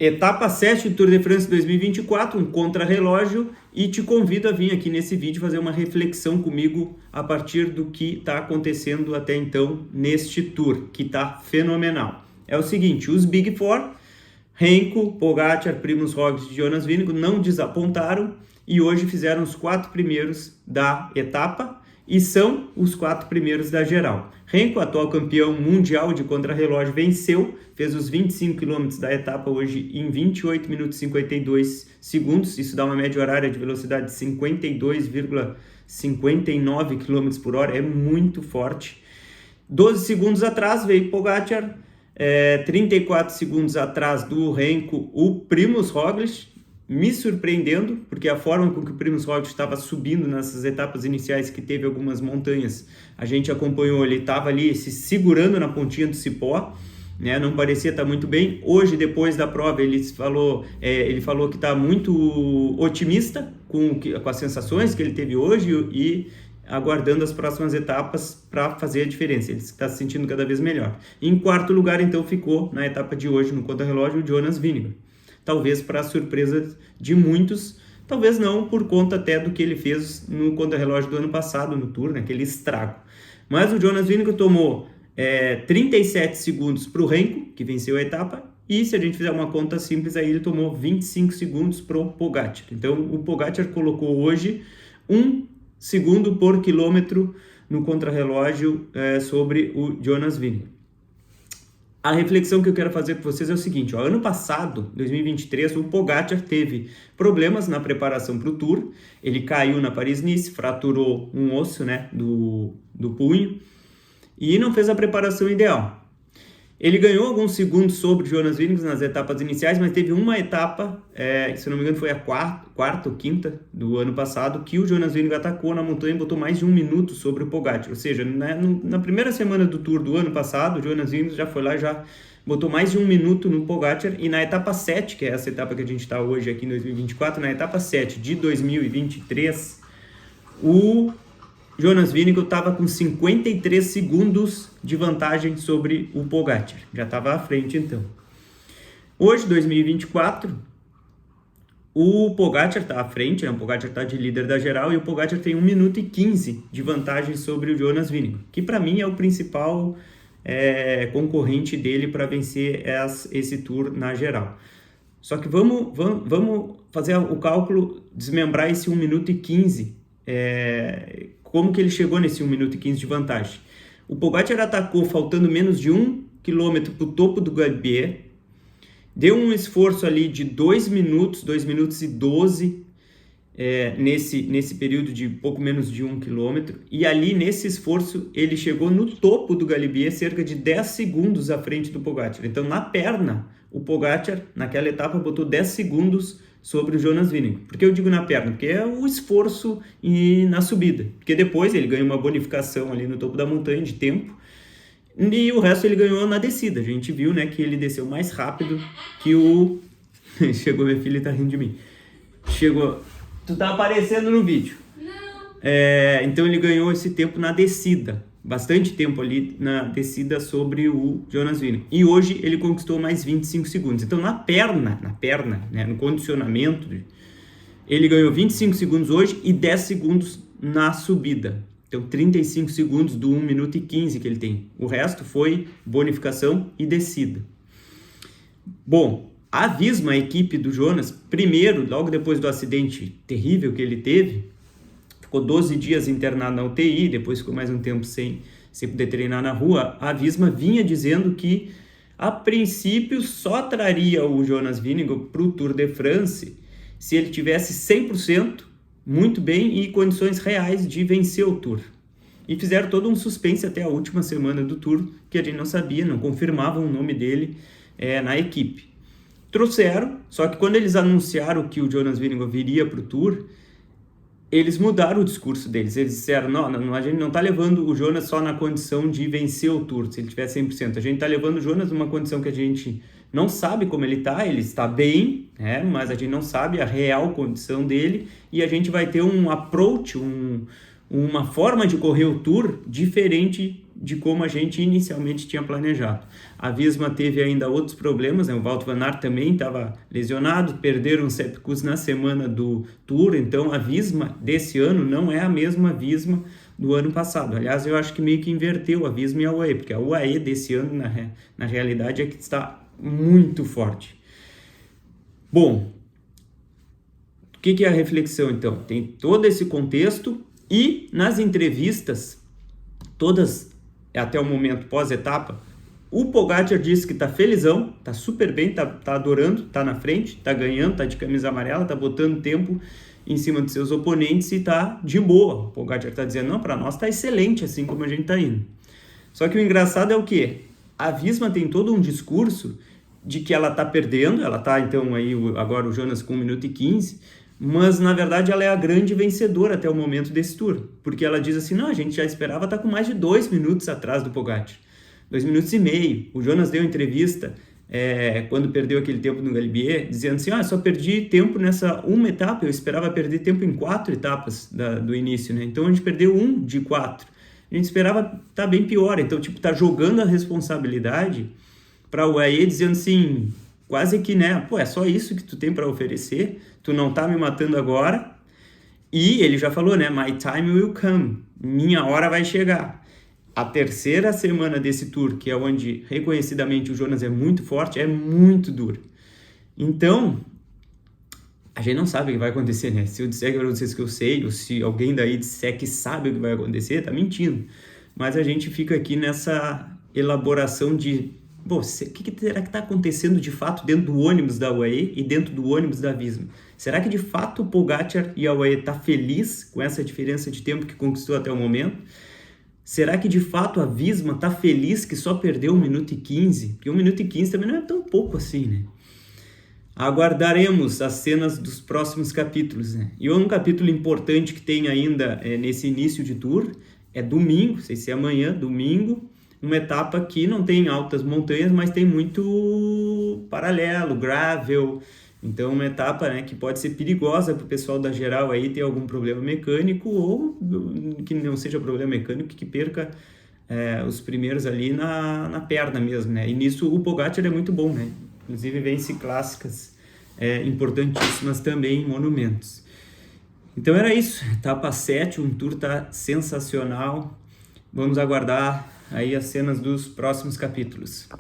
Etapa 7 do Tour de France 2024, um contrarrelógio, e te convido a vir aqui nesse vídeo fazer uma reflexão comigo a partir do que está acontecendo até então neste Tour, que está fenomenal. É o seguinte, os Big Four, Renko, Pogačar, Primož Roglič e Jonas Vingegaard não desapontaram e hoje fizeram os 4 primeiros da etapa e são os 4 primeiros da geral. Renko, atual campeão mundial de contrarrelógio, venceu, fez os 25 km da etapa hoje em 28 minutos e 52 segundos, isso dá uma média horária de velocidade de 52,59 km por hora, é muito forte. 12 segundos atrás veio Pogačar, 34 segundos atrás do Renko, o Primož Roglič, me surpreendendo, porque a forma com que o Primož Roglič estava subindo nessas etapas iniciais, que teve algumas montanhas, a gente acompanhou, ele estava ali se segurando na pontinha do cipó, né? Não parecia estar muito bem. Hoje, depois da prova, ele falou que está muito otimista com as sensações que ele teve hoje e aguardando as próximas etapas para fazer a diferença. Ele está se sentindo cada vez melhor. Em quarto lugar, então, ficou na etapa de hoje, no contrarrelógio, o Jonas Vingegaard. Talvez para a surpresa de muitos, talvez não, por conta até do que ele fez no contrarrelógio do ano passado, no Tour, aquele estrago. Mas o Jonas Vingegaard tomou 37 segundos para o Renko, que venceu a etapa, e se a gente fizer uma conta simples, aí ele tomou 25 segundos para o Pogačar. Então, o Pogačar colocou hoje 1 segundo por quilômetro no contrarrelógio sobre o Jonas Vingegaard. A reflexão que eu quero fazer com vocês é o seguinte, ano passado, 2023, o Pogačar teve problemas na preparação para o Tour, ele caiu na Paris-Nice, fraturou um osso, né, do punho e não fez a preparação ideal. Ele ganhou alguns segundos sobre o Jonas Vingegaard nas etapas iniciais, mas teve uma etapa, se não me engano foi a quarta ou quinta do ano passado, que o Jonas Vingegaard atacou na montanha e botou mais de 1 minuto sobre o Pogačar. Ou seja, na primeira semana do Tour do ano passado, o Jonas Vingegaard já foi lá e já botou mais de 1 minuto no Pogačar. E na etapa 7, que é essa etapa que a gente está hoje aqui em 2024, na etapa 7 de 2023, o Jonas Vingegaard estava com 53 segundos de vantagem sobre o Pogačar. Já estava à frente, então. Hoje, 2024, o Pogačar está à frente, né? O Pogačar está de líder da geral e o Pogačar tem 1 minuto e 15 de vantagem sobre o Jonas Vingegaard, que para mim é o principal concorrente dele para vencer esse Tour na geral. Só que vamos fazer o cálculo, desmembrar esse 1 minuto e 15, como que ele chegou nesse 1 minuto e 15 de vantagem. O Pogačar atacou faltando menos de 1 km para o topo do Galibier, deu um esforço ali de 2 minutos e 12 nesse período de pouco menos de 1 km, e ali nesse esforço ele chegou no topo do Galibier cerca de 10 segundos à frente do Pogačar. Então na perna, o Pogačar naquela etapa botou 10 segundos sobre o Jonas Vingegaard. Por que eu digo na perna? Porque é o esforço e na subida. Porque depois ele ganhou uma bonificação ali no topo da montanha de tempo e o resto ele ganhou na descida. A gente viu, né, que ele desceu mais rápido que o... Chegou minha filha e tá rindo de mim. Chegou... Tu tá aparecendo no vídeo. Não. Então ele ganhou esse tempo na descida. Bastante tempo ali na descida sobre o Jonas Vingegaard. E hoje ele conquistou mais 25 segundos. Então na perna, né, no condicionamento, ele ganhou 25 segundos hoje e 10 segundos na subida. Então 35 segundos do 1 minuto e 15 que ele tem. O resto foi bonificação e descida. Bom, a Visma, a equipe do Jonas, primeiro, logo depois do acidente terrível que ele teve, ficou 12 dias internado na UTI, depois ficou mais um tempo sem poder treinar na rua. A Visma vinha dizendo que, a princípio, só traria o Jonas Vingegaard para o Tour de France se ele tivesse 100%, muito bem, e condições reais de vencer o Tour. E fizeram todo um suspense até a última semana do Tour, que a gente não sabia, não confirmavam o nome dele na equipe. Trouxeram, só que quando eles anunciaram que o Jonas Vingegaard viria para o Tour, eles mudaram o discurso deles. Eles disseram, não, a gente não está levando o Jonas só na condição de vencer o Tour, se ele tiver 100%. A gente está levando o Jonas numa condição que a gente não sabe como ele está bem, mas a gente não sabe a real condição dele, e a gente vai ter um approach, uma forma de correr o Tour diferente de como a gente inicialmente tinha planejado. A Visma teve ainda outros problemas, né? O Wout van Aert também estava lesionado, perderam o Sepp Kuss na semana do Tour, então a Visma desse ano não é a mesma Visma do ano passado. Aliás, eu acho que meio que inverteu a Visma e a UAE, porque a UAE desse ano, na realidade, é que está muito forte. Bom, o que é a reflexão, então? Tem todo esse contexto e nas entrevistas, todas até o momento pós-etapa, o Pogačar disse que tá felizão, tá super bem, tá adorando, tá na frente, tá ganhando, tá de camisa amarela, tá botando tempo em cima de seus oponentes e tá de boa. O Pogačar tá dizendo, não, para nós tá excelente assim como a gente tá indo. Só que o engraçado é o quê? A Visma tem todo um discurso de que ela tá perdendo, ela tá então aí agora o Jonas com 1 minuto e 15, mas na verdade ela é a grande vencedora até o momento desse Tour, porque ela diz assim, não, a gente já esperava estar com mais de 2 minutos atrás do Pogačar, 2 minutos e meio. O Jonas deu entrevista quando perdeu aquele tempo no Galibier, dizendo assim, só perdi tempo nessa uma etapa, eu esperava perder tempo em 4 etapas do início, né? Então a gente perdeu 1 de 4, a gente esperava estar bem pior, então tipo, tá jogando a responsabilidade para o UAE, dizendo assim, quase que, né, pô, é só isso que tu tem para oferecer, tu não tá me matando agora, e ele já falou, né, my time will come, minha hora vai chegar. A terceira semana desse Tour, que é onde reconhecidamente o Jonas é muito forte, é muito duro. Então, a gente não sabe o que vai acontecer, né? Se eu disser para vocês que eu sei, ou se alguém daí disser que sabe o que vai acontecer, tá mentindo. Mas a gente fica aqui nessa elaboração de, bom, o que será que está acontecendo de fato dentro do ônibus da UAE e dentro do ônibus da Visma? Será que de fato o Pogačar e a UAE tá feliz com essa diferença de tempo que conquistou até o momento? Será que de fato a Visma tá feliz que só perdeu 1 minuto e 15? Porque 1 minuto e 15 também não é tão pouco assim, né? Aguardaremos as cenas dos próximos capítulos, né? E um capítulo importante que tem ainda nesse início de Tour é domingo, não sei se é amanhã, domingo, uma etapa que não tem altas montanhas, mas tem muito paralelo, gravel. Então, uma etapa, né, que pode ser perigosa para o pessoal da geral aí ter algum problema mecânico ou que não seja problema mecânico, que perca os primeiros ali na perna mesmo, né? E nisso o Pogačar é muito bom, né? Inclusive vence clássicas importantíssimas também em monumentos. Então era isso, etapa 7, um Tour tá sensacional. Vamos aguardar aí as cenas dos próximos capítulos.